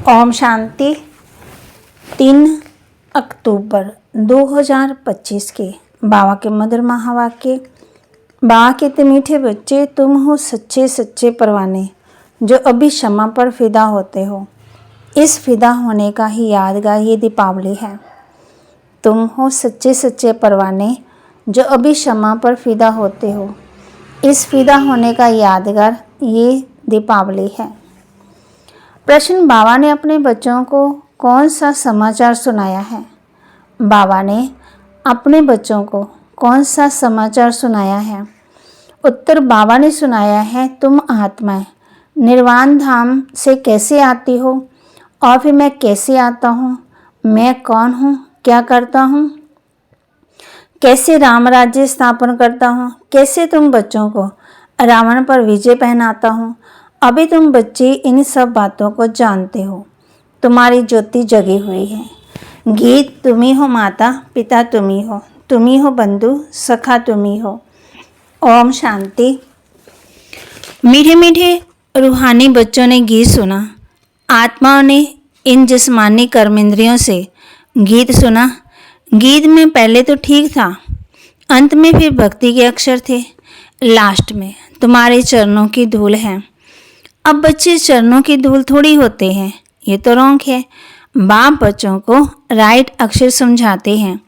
ओम शांति। 3 अक्टूबर 2025 के बाबा के मधुर महावाक्य। बाबा कहते मीठे बच्चे, तुम हो सच्चे सच्चे परवाने जो अभी क्षमा पर फिदा होते हो। इस फिदा होने का ही यादगार ये दीपावली है। तुम हो सच्चे सच्चे परवाने जो अभी क्षमा पर फिदा होते हो। इस फिदा होने का यादगार ये दीपावली है। प्रश्न, बाबा ने अपने बच्चों को कौन सा समाचार सुनाया है? बाबा ने अपने बच्चों को कौन सा समाचार सुनाया है? उत्तर, बाबा ने सुनाया है, तुम आत्माएं निर्वाण धाम से कैसे आती हो और फिर मैं कैसे आता हूँ, मैं कौन हूँ, क्या करता हूँ, कैसे राम राज्य स्थापन करता हूँ, कैसे तुम बच्चों को रावण पर विजय पहनाता हूँ। अभी तुम बच्चे इन सब बातों को जानते हो। तुम्हारी ज्योति जगी हुई है। गीत तुम ही हो, माता पिता तुम ही हो बंधु सखा तुम ही हो। ओम शांति। मीठे मीठे रूहानी बच्चों ने गीत सुना। आत्माओं ने इन जिस्मानी कर्मेंद्रियों से गीत सुना। गीत में पहले तो ठीक था, अंत में फिर भक्ति के अक्षर थे, लास्ट में तुम्हारे चरणों की धूल है। अब बच्चे चरणों की धूल थोड़ी होते हैं, ये तो रॉन्ग है। बाप बच्चों को राइट अक्षर समझाते हैं।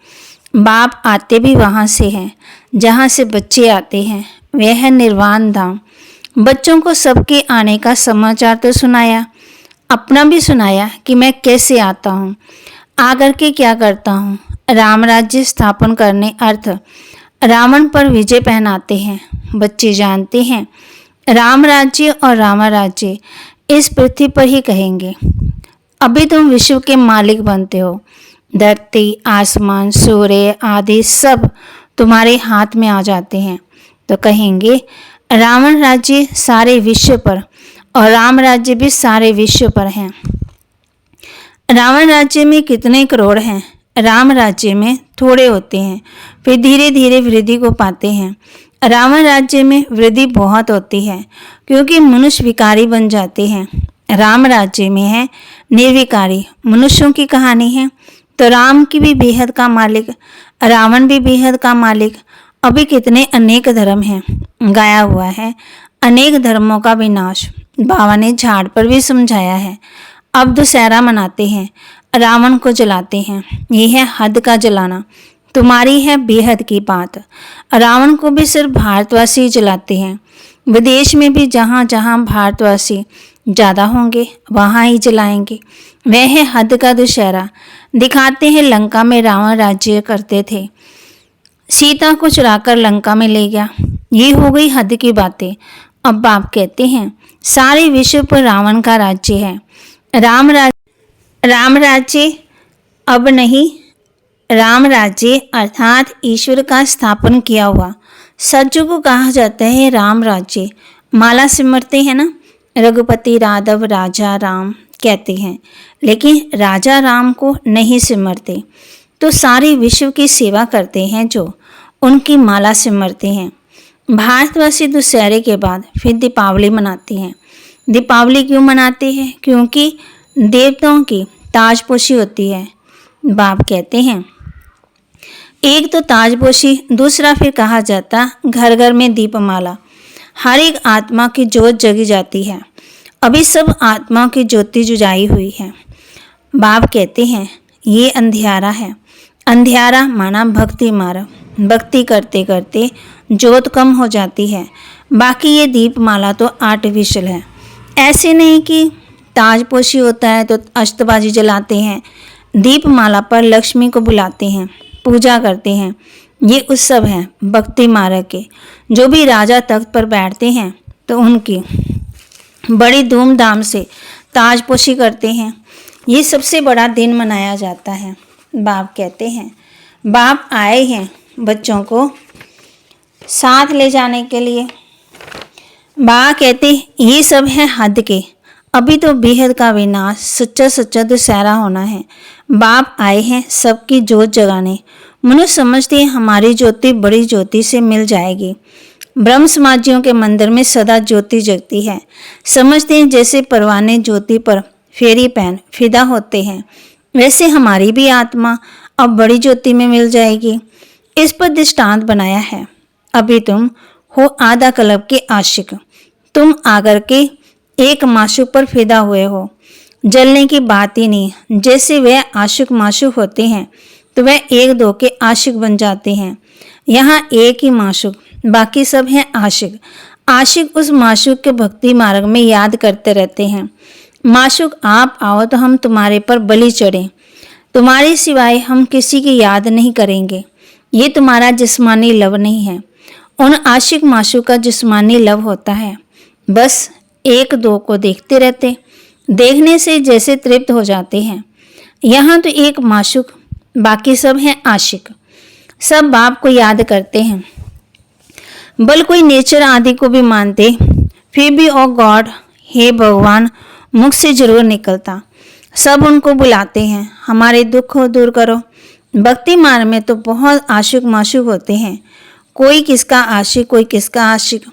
बाप आते भी वहाँ से हैं जहाँ से बच्चे आते हैं, वह है निर्वाण धाम। बच्चों को सबके आने का समाचार तो सुनाया, अपना भी सुनाया कि मैं कैसे आता हूँ, आकर के क्या करता हूँ। राम राज्य स्थापन करने अर्थ रावण पर विजय पहनाते हैं। बच्चे जानते हैं राम राज्य और रामा राज्य इस पृथ्वी पर ही कहेंगे। अभी तुम विश्व के मालिक बनते हो। धरती, आसमान, सूर्य आदि सब तुम्हारे हाथ में आ जाते हैं तो कहेंगे रावण राज्य सारे विश्व पर और राम राज्य भी सारे विश्व पर हैं। रावण राज्य में कितने करोड़ हैं, राम राज्य में थोड़े होते हैं, फिर धीरे धीरे वृद्धि को पाते हैं। रावण राज्य में वृद्धि बहुत होती है क्योंकि मनुष्य विकारी बन जाते हैं। राम राज्य में है निर्विकारी, मनुष्यों की कहानी है। तो राम की भी बेहद का मालिक, रावण भी बेहद का मालिक। अभी कितने अनेक धर्म हैं, गाया हुआ है अनेक धर्मों का विनाश। बाबा ने झाड़ पर भी समझाया है। अब दशहरा मनाते हैं, रावण को जलाते हैं, यह है हद का जलाना। तुम्हारी है बेहद की बात। रावण को भी सिर्फ भारतवासी जलाते हैं। विदेश में भी जहाँ जहाँ भारतवासी ज़्यादा होंगे वहाँ ही जलाएंगे। वह है हद का दशहरा। दिखाते हैं लंका में रावण राज्य करते थे, सीता को चुराकर लंका में ले गया। ये हो गई हद की बातें। अब बाप कहते हैं सारे विश्व पर रावण का राज्य है। राम राज्य अब नहीं, राम राज्य अर्थात ईश्वर का स्थापन किया हुआ सज्जों को कहा जाता है राम राज्य। माला सिमरते हैं ना, रघुपति राघव राजा राम कहते हैं, लेकिन राजा राम को नहीं सिमरते तो सारे विश्व की सेवा करते हैं जो उनकी माला सिमरते हैं। भारतवासी दशहरे के बाद फिर दीपावली मनाते हैं। दीपावली क्यों मनाते हैं? क्योंकि देवताओं की ताजपोशी होती है। बाप कहते हैं एक तो ताजपोशी, दूसरा फिर कहा जाता घर घर में दीपमाला। हर एक आत्मा की ज्योत जगी जाती है। अभी सब आत्माओं की ज्योति जुझाई हुई है। बाप कहते हैं ये अंधियारा है। अंधियारा माना भक्ति मार्ग। भक्ति करते करते ज्योत कम हो जाती है। बाकी ये दीपमाला तो आर्टिफिशियल है। ऐसे नहीं कि ताजपोशी होता है तो अष्टबाजी जलाते हैं। दीपमाला पर लक्ष्मी को बुलाते हैं, पूजा करते हैं। ये उत्सव हैं भक्ति मार्ग के। जो भी राजा तख्त पर बैठते हैं तो उनकी बड़ी धूमधाम से ताजपोशी करते हैं। ये सबसे बड़ा दिन मनाया जाता है। बाप कहते हैं बाप आए हैं बच्चों को साथ ले जाने के लिए। बाबा कहते ये सब है हद के। अभी तो बेहद का विनाश, सच्चा सच्चा दशहरा होना है। बाप आए हैं सबकी ज्योत जगाने। मनुष्य समझते हैं हमारी ज्योति बड़ी ज्योति से मिल जाएगी। ब्रह्म समाजियों के मंदिर में सदा ज्योति जगती है। समझते हैं जैसे परवाने ज्योति पर फेरी पहन फिदा होते हैं, वैसे हमारी भी आत्मा अब बड़ी ज्योति में मिल जाएगी। इस पर दृष्टांत बनाया है। अभी तुम हो आधा कल्प के आशिक, तुम आकर के एक माशूक पर फिदा हुए हो, जलने की बात ही नहीं। जैसे वह आशिक माशूक होते हैं तो वह एक दो के आशिक बन जाते हैं। यहाँ एक ही माशूक, बाकी सब हैं आशिक। आशिक उस माशूक के भक्ति मार्ग में याद करते रहते हैं, माशूक आप आओ तो हम तुम्हारे पर बलि चढ़ें, तुम्हारे सिवाय हम किसी की याद नहीं करेंगे। ये तुम्हारा जिस्मानी लव नहीं है, उन आशिक माशूक का जिस्मानी लव होता है। बस एक दो को देखते रहते, देखने से जैसे तृप्त हो जाते हैं। यहाँ तो एक माशूक, बाकी सब हैं आशिक। सब बाप को याद करते हैं, बल कोई नेचर आदि को भी मानते, फिर भी ओ गॉड, हे भगवान, मुख से जरूर निकलता। सब उनको बुलाते हैं, हमारे दुख को दूर करो। भक्ति मार्ग में तो बहुत आशिक माशूक होते हैं, कोई किसका आशिक कोई किसका आशिक।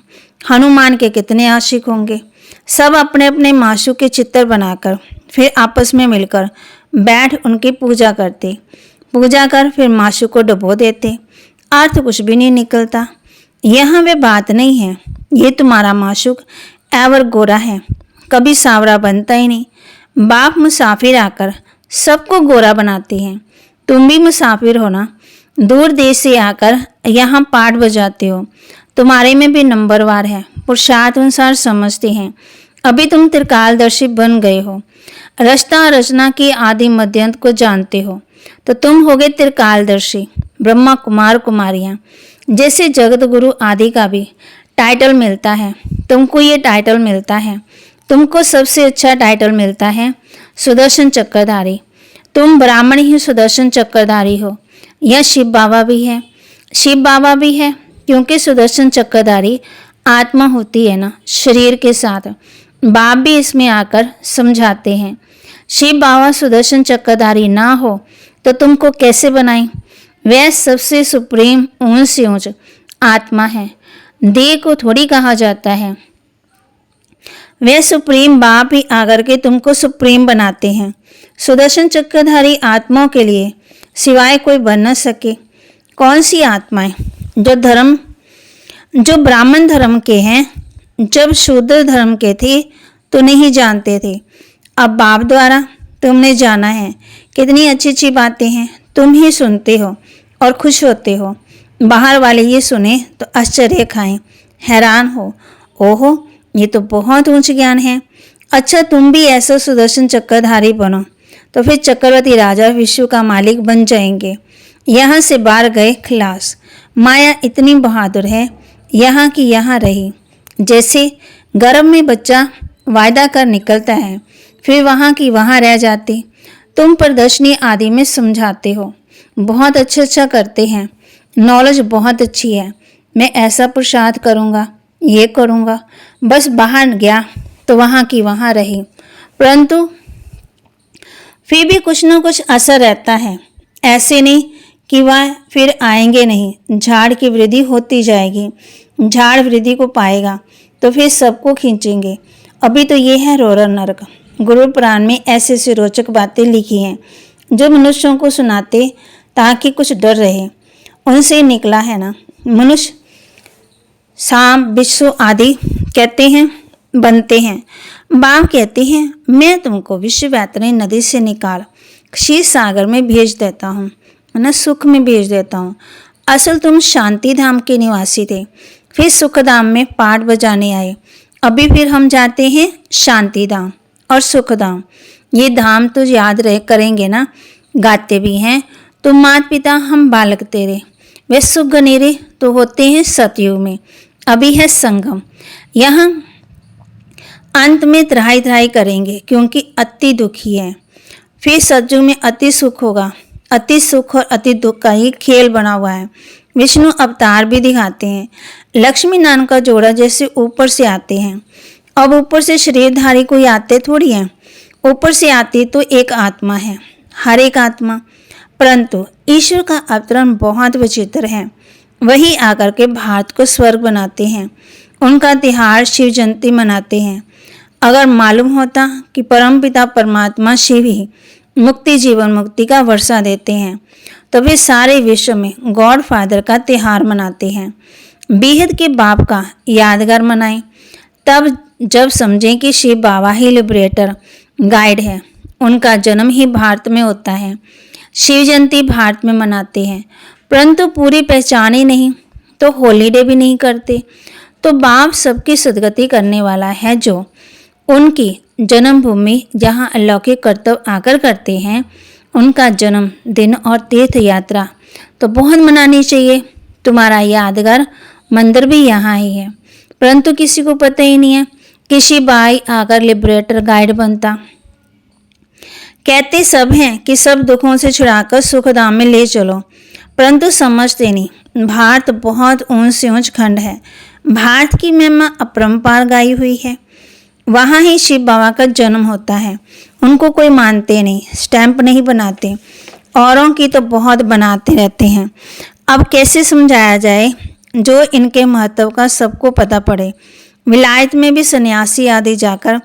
हनुमान के कितने आशिक होंगे। सब अपने अपने माशूक के चित्र बनाकर फिर आपस में मिलकर बैठ उनकी पूजा करते, पूजा कर फिर माशूक को डुबो देते। अर्थ कुछ भी नहीं निकलता। यहाँ वे बात नहीं है। ये तुम्हारा माशूक एवर गोरा है, कभी सांवरा बनता ही नहीं। बाप मुसाफिर आकर सबको गोरा बनाते हैं। तुम भी मुसाफिर हो ना, दूर देश से आकर यहाँ पाठ बजाते हो। तुम्हारे में भी नंबरवार है, पुरुषार्थ अनुसार समझते हैं। अभी तुम त्रिकालदर्शी बन गए हो, रचना रचना की आदि मध्यंत को जानते हो, तो तुम होगे त्रिकालदर्शी। ब्रह्मा कुमार कुमारियाँ जैसे जगत गुरु आदि का भी टाइटल मिलता है, तुमको ये टाइटल मिलता है। तुमको सबसे अच्छा टाइटल मिलता है सुदर्शन चक्रधारी। तुम ब्राह्मण ही सुदर्शन चक्रधारी हो। यह शिव बाबा भी है, शिव बाबा भी है, क्योंकि सुदर्शन चक्रधारी आत्मा होती है ना शरीर के साथ। बाप भी इसमें आकर समझाते हैं, शिव बाबा सुदर्शन चक्रधारी ना हो तो तुमको कैसे बनाएं। वह सबसे सुप्रीम ऊंच से ऊंच आत्मा है, देह को थोड़ी कहा जाता है। वह सुप्रीम बाप ही आकर के तुमको सुप्रीम बनाते हैं। सुदर्शन चक्रधारी आत्माओं के लिए सिवाय कोई बन न सके। कौन सी आत्माएं जो ब्राह्मण धर्म के हैं, जब शूद्र धर्म के थे तो नहीं जानते थे, अब बाप द्वारा तुमने जाना है। कितनी अच्छी अच्छी बातें हैं, तुम ही सुनते हो और खुश होते हो। बाहर वाले ये सुने तो आश्चर्य खाएं, हैरान हो, ओहो ये तो बहुत ऊंच ज्ञान है। अच्छा तुम भी ऐसा सुदर्शन चक्रधारी बनो तो फिर चक्रवर्ती राजा विश्व का मालिक बन जाएंगे। यहाँ से बाहर गए खलास। माया इतनी बहादुर है, यहाँ की यहाँ रही। जैसे गर्भ में बच्चा वायदा कर निकलता है, फिर वहाँ की वहाँ रह जाती। तुम प्रदर्शनी आदि में समझाते हो, बहुत अच्छा करते हैं, नॉलेज बहुत अच्छी है। मैं ऐसा पुरुषार्थ करूँगा, ये करूँगा, बस बाहर गया तो वहाँ की वहाँ रही, परंतु फिर भी कुछ न कुछ असर रहता है। ऐसे नहीं कि वह फिर आएंगे नहीं, झाड़ की वृद्धि होती जाएगी। झाड़ वृद्धि को पाएगा तो फिर सबको खींचेंगे। अभी तो ये है रोरर नरक। गुरु पुराण में ऐसे ऐसी रोचक बातें लिखी हैं जो मनुष्यों को सुनाते ताकि कुछ डर रहे। उनसे निकला है ना। मनुष्य सांप बिच्छू आदि कहते हैं बनते हैं। बाप कहते हैं मैं तुमको विश्व वैतरणी नदी से निकाल क्षीर सागर में भेज देता हूँ, ना सुख में भेज देता हूँ। असल तुम शांति धाम के निवासी थे, फिर सुख धाम में पाठ बजाने आए। अभी फिर हम जाते हैं शांति धाम और सुख धाम। ये धाम तो याद रह करेंगे ना, गाते भी हैं। तुम माता पिता हम बालक तेरे, वे सुख गनेरे तो होते हैं सतयुग में। अभी है संगम। यहाँ अंत में त्राही त्राही करेंगे क्योंकि अति दुखी है। फिर सतयुग में अति सुख होगा। अति सुख और अति दुख का ही खेल बना हुआ है। विष्णु अवतार भी दिखाते हैं। लक्ष्मी नारायण का जोड़ा जैसे ऊपर से आते हैं। अब ऊपर से शरीरधारी कोई आते थोड़ी हैं, ऊपर से आती तो एक आत्मा है, हर एक आत्मा। परंतु ईश्वर का अवतरण बहुत विचित्र है। वही आकर के भारत को स्वर्ग बनाते हैं। उनका तिहार शिव जयंती मनाते हैं। अगर मालूम होता कि परमपिता परमात्मा शिव ही मुक्ति जीवन मुक्ति का वर्षा देते हैं तो वे सारे विश्व में गॉड फादर का त्यौहार मनाते हैं। बेहद के बाप का यादगार मनाएं। तब जब समझें कि शिव बाबा ही लिबरेटर गाइड है। उनका जन्म ही भारत में होता है। शिव जयंती भारत में मनाते हैं, परंतु पूरी पहचान ही नहीं तो हॉलीडे भी नहीं करते। तो बाप सबकी सदगति करने वाला है, जो उनकी जन्मभूमि जहाँ अलौकिक कर्तव्य आकर करते हैं, उनका जन्म दिन और तीर्थ यात्रा तो बहुत मनानी चाहिए। तुम्हारा यादगार मंदिर भी यहाँ ही है, परंतु किसी को पता ही नहीं है कि शिव बाई आकर लिबरेटर गाइड बनता। कहते सब हैं कि सब दुखों से छुड़ाकर सुखधाम में ले चलो, परंतु समझते नहीं। भारत बहुत ऊंच से ऊंच खंड है। भारत की महिमा अपरंपार गाई हुई है। वहाँ ही शिव बाबा का जन्म होता है। उनको कोई मानते नहीं, स्टैंप नहीं बनाते, औरों की तो बहुत बनाते रहते हैं। अब कैसे समझाया जाए जो इनके महत्व का सबको पता पड़े। विलायत में भी सन्यासी आदि जाकर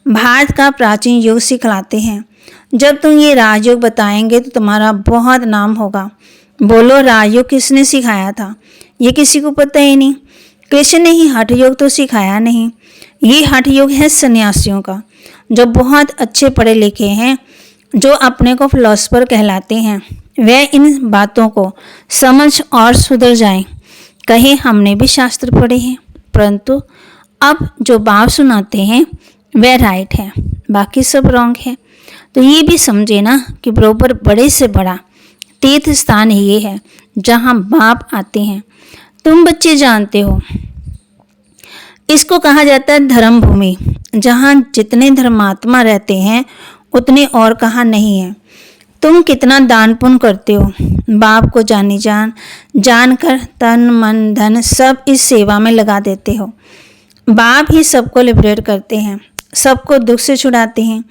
भारत का प्राचीन युग सिखलाते हैं। जब तुम ये राजयोग बताएंगे तो तुम्हारा बहुत नाम होगा। बोलो, राजयोग किसने सिखाया था? ये किसी को पता ही नहीं। कृष्ण ने ही हठ योग तो सिखाया नहीं। ये हठ योग है सन्यासियों का, जो बहुत अच्छे पढ़े लिखे हैं, जो अपने को फिलोसफर कहलाते हैं। वे इन बातों को समझ और सुधर जाएं। कहे हमने भी शास्त्र पढ़े हैं, परंतु अब जो बाप सुनाते हैं वह राइट है, बाकी सब रॉन्ग है। तो ये भी समझे ना कि बरोबर बड़े से बड़ा तीर्थ स्थान ये है जहाँ बाप आते हैं। तुम बच्चे जानते हो, इसको कहा जाता है धर्म भूमि, जहाँ जितने धर्मात्मा रहते हैं उतने और कहाँ नहीं है। तुम कितना दान पुण्य करते हो, बाप को जानकर तन मन धन सब इस सेवा में लगा देते हो। बाप ही सबको लिबरेट करते हैं, सबको दुख से छुड़ाते हैं,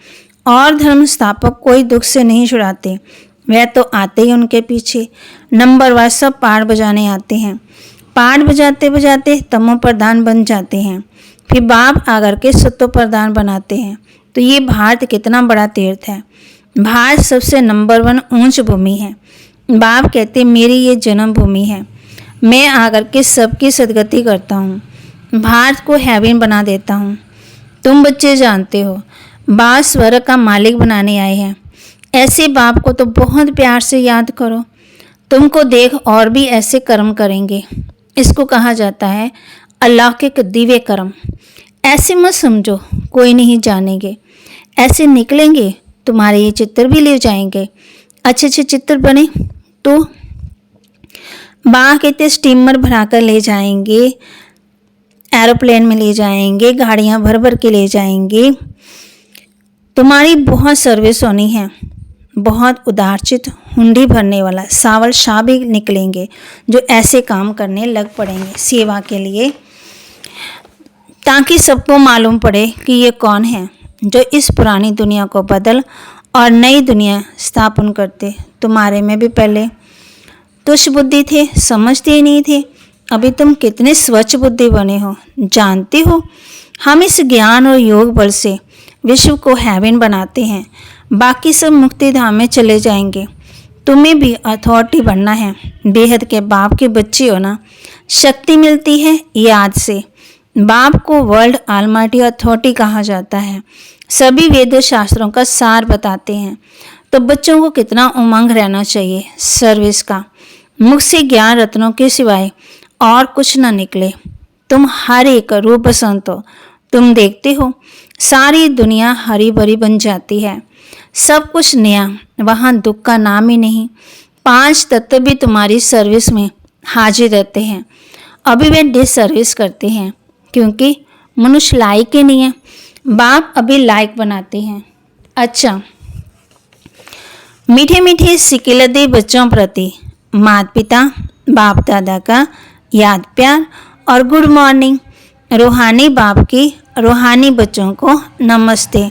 और धर्म स्थापक कोई दुख से नहीं छुड़ाते। वह तो आते ही उनके पीछे नंबर वाइज सब पाठ बजाने आते हैं। पाठ बजाते बजाते तमो प्रधान बन जाते हैं, फिर बाप आकर के सत्तो प्रधान बनाते हैं। तो ये भारत कितना बड़ा तीर्थ है। भारत सबसे नंबर 1 ऊंच भूमि है। बाप कहते मेरी ये जन्म भूमि है, मैं आकर के सबकी सदगति करता हूँ, भारत को हेवन बना देता हूँ। तुम बच्चे जानते हो बाप स्वर्ग का मालिक बनाने आए हैं। ऐसे बाप को तो बहुत प्यार से याद करो, तुमको देख और भी ऐसे कर्म करेंगे। इसको कहा जाता है अलौकिक दिव्य कर्म। ऐसे मत समझो कोई नहीं जानेंगे, ऐसे निकलेंगे तुम्हारे ये चित्र भी ले जाएंगे। अच्छे अच्छे चित्र बने तो बाप कहते स्टीमर भराकर ले जाएंगे, एरोप्लेन में ले जाएंगे, गाड़ियाँ भर भर के ले जाएंगे। तुम्हारी बहुत सर्विस होनी है। बहुत उदारचित हुंडी भरने वाला सावल शाह भी निकलेंगे, जो ऐसे काम करने लग पड़ेंगे सेवा के लिए, ताकि सबको मालूम पड़े कि ये कौन है जो इस पुरानी दुनिया को बदल और नई दुनिया स्थापन करते। तुम्हारे में भी पहले तुच्छ बुद्धि थे, समझते ही नहीं थे। अभी तुम कितने स्वच्छ बुद्धि बने हो, जानते हो। हम इस ज्ञान और योग बल से विश्व को हेवन बनाते हैं, बाकी सब मुक्ति धाम में चले जाएंगे। तुम्हें भी अथॉरिटी बनना है। बेहद के बाप के बच्चे हो ना, शक्ति मिलती है याद से। बाप को वर्ल्ड आलमाइटी अथॉरिटी कहा जाता है। सभी वेदों शास्त्रों का सार बताते हैं। तो बच्चों को कितना उमंग रहना चाहिए सर्विस का। मुख से ज्ञान रत्नों के सिवाय और कुछ ना निकले। तुम हर एक रूप बसंत हो। तुम देखते हो सारी दुनिया हरी भरी बन जाती है, सब कुछ नया, वहाँ दुख का नाम ही नहीं। 5 तत्व भी तुम्हारी सर्विस में हाजिर रहते हैं। अभी वे डिसर्विस करते हैं क्योंकि मनुष्य लायक ही नहीं है। बाप अभी लायक बनाते हैं। अच्छा, मीठे मीठे सिकिलदे बच्चों प्रति माता पिता बाप दादा का याद प्यार और गुड मॉर्निंग। रूहानी बाप की रूहानी बच्चों को नमस्ते।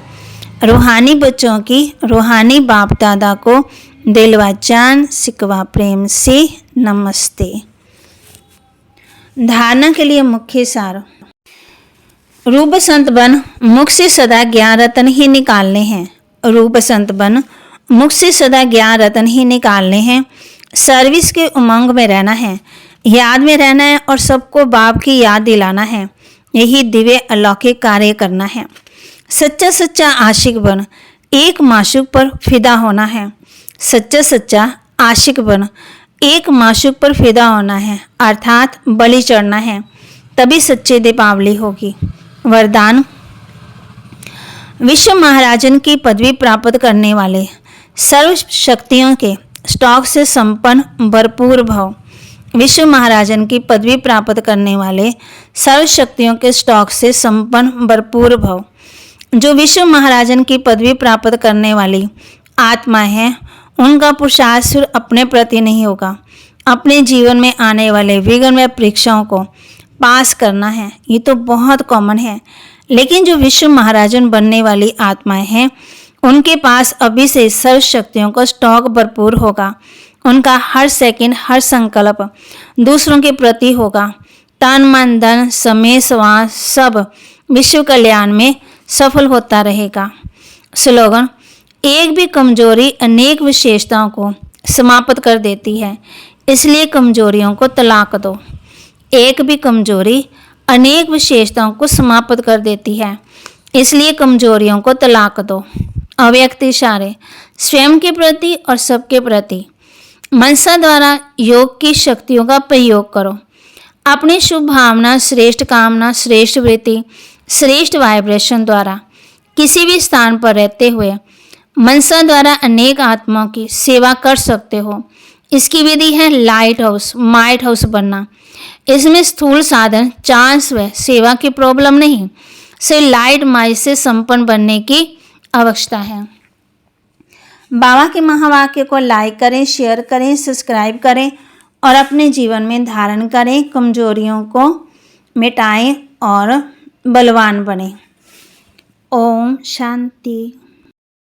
रूहानी बच्चों की रूहानी बाप दादा को दिलवा जान सिकवा प्रेम से नमस्ते। धारणा के लिए मुख्य सार। रूप संत बन मुख से सदा ज्ञान रतन ही निकालने हैं। रूप संत बन मुख से सदा ज्ञान रतन ही निकालने हैं। सर्विस के उमंग में रहना है, याद में रहना है और सबको बाप की याद दिलाना है। यही दिव्य अलौकिक कार्य करना है। सच्चा सच्चा आशिक बन एक माशूक पर फिदा होना है। सच्चा सच्चा आशिक बन एक माशूक पर फिदा होना है, अर्थात बलि चढ़ना है, तभी सच्ची दीपावली होगी। वरदान। विश्व महाराजन की पदवी प्राप्त करने वाले, सर्व शक्तियों के स्टॉक से संपन्न भरपूर भव। विश्व महाराजन की पदवी प्राप्त करने वाले, सर्व शक्तियों के स्टॉक से संपन्न भरपूर भव। जो विश्व महाराजन की पदवी प्राप्त करने वाली आत्मा है, उनका पुरुषार्थ सिर्फ अपने प्रति नहीं होगा, अपने जीवन में आने वाले विघ्न व परीक्षाओं को पास करना है। ये तो बहुत कॉमन है, लेकिन जो विश्व महाराजन बनने वाली आत्माएं हैं, उनके पास अभी से सर्व शक्तियों का स्टॉक भरपूर होगा। उनका हर सेकंड, हर संकल्प दूसरों के प्रति होगा। तन मन धन समय श्वास सब विश्व कल्याण में सफल होता रहेगा। स्लोगन। एक भी कमजोरी अनेक विशेषताओं को समाप्त कर देती है, इसलिए कमजोरियों को तलाक दो। एक भी कमजोरी अनेक विशेषताओं को समाप्त कर देती है, इसलिए कमजोरियों को तलाक दो। अव्यक्त इशारे स्वयं के प्रति और सबके प्रति मनसा द्वारा योग की शक्तियों का प्रयोग करो। अपनी शुभ भावना, श्रेष्ठ कामना, श्रेष्ठ वृत्ति, श्रेष्ठ वाइब्रेशन द्वारा किसी भी स्थान पर रहते हुए मनसा द्वारा अनेक आत्माओं की सेवा कर सकते हो। इसकी विधि है लाइट हाउस, माइट हाउस बनना। इसमें स्थूल साधन, चांस व सेवा की प्रॉब्लम नहीं, सिर्फ लाइट माइट से संपन्न बनने की आवश्यकता है। बाबा के महावाक्य को लाइक करें, शेयर करें, सब्सक्राइब करें और अपने जीवन में धारण करें। कमजोरियों को मिटाएं और बलवान बने। ओम शांति।